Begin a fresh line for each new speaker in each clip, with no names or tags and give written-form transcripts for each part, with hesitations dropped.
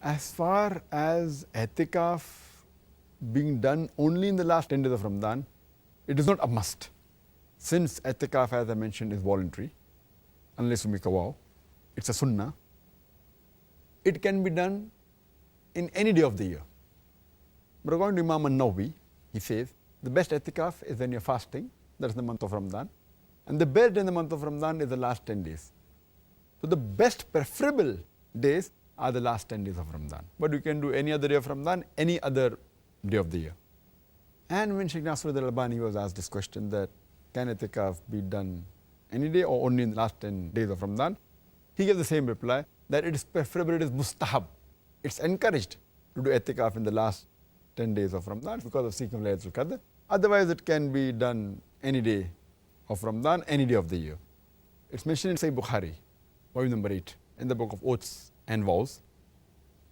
As far as i'tikaf being done only in the last 10 days of Ramadan, it is not a must. Since i'tikaf, as I mentioned, is voluntary, unless you make a vow, it's a sunnah. It can be done in any day of the year. But according to Imam An-Nawawi, he says, the best i'tikaf is when you're fasting, that's the month of Ramadan. And the best in the month of Ramadan is the last 10 days. So the best preferable days are the last 10 days of Ramadan. But you can do any other day of Ramadan, any other day of the year. And when Sheikh Nasruddin Al-Albani was asked this question that can i'tikaf be done any day or only in the last 10 days of Ramadan, he gave the same reply that it is preferable, it is mustahab. It's encouraged to do i'tikaf in the last 10 days of Ramadan because of seeking Laylatul Qadr. Otherwise, it can be done any day of Ramadan, any day of the year. It's mentioned in Sahih Bukhari, volume number 8, in the book of Oaths and Vows,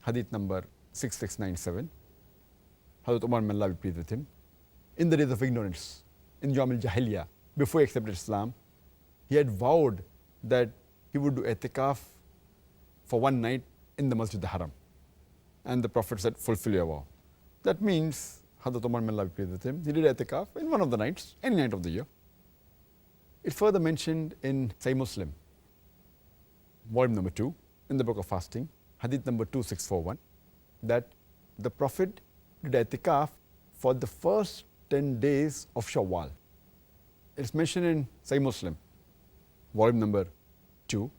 hadith number 6697. Hazrat Umar, may Allah be pleased with him, in the days of ignorance, in Yawm al-Jahiliyyah, before he accepted Islam, he had vowed that he would do i'tikaf for one night in the Masjid al-Haram. And the Prophet said, fulfill your vow. That means, Hazrat Umar, may Allah be pleased with him, he did i'tikaf in one of the nights, any night of the year. It's further mentioned in Sahih Muslim, volume number 2, in the book of fasting, hadith number 2641, that the Prophet did i'tikaf for the first 10 days of Shawwal. It's mentioned in Sahih Muslim, volume number 2,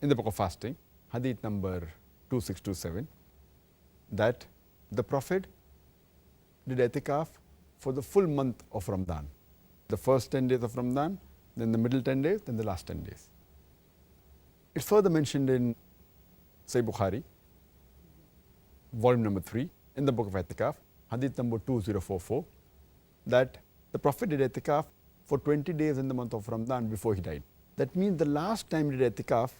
in the book of fasting, hadith number 2627, that the Prophet did i'tikaf for the full month of Ramadan. The first 10 days of Ramadan, then the middle 10 days, then the last 10 days. It's further mentioned in Sahih Bukhari, volume number 3, in the book of i'tikaf, hadith number 2044, that the Prophet did i'tikaf for 20 days in the month of Ramadan before he died. That means the last time he did i'tikaf,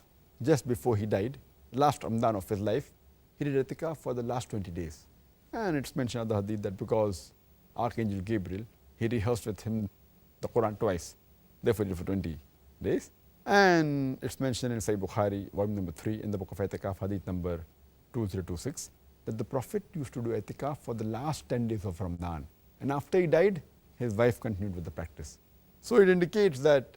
just before he died, last Ramadan of his life, he did i'tikaf for the last 20 days. And it's mentioned in the hadith that because Archangel Gabriel, he rehearsed with him the Quran twice, therefore he did for 20 days. And it's mentioned in Sahih Bukhari, volume number 3, in the book of i'tikaf, hadith number 2026, that the Prophet used to do i'tikaf for the last 10 days of Ramadan. And after he died, his wife continued with the practice. So it indicates that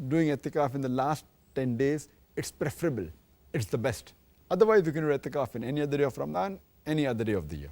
doing i'tikaf in the last 10 days, it's preferable, it's the best. Otherwise, you can do i'tikaf in any other day of Ramadan, any other day of the year.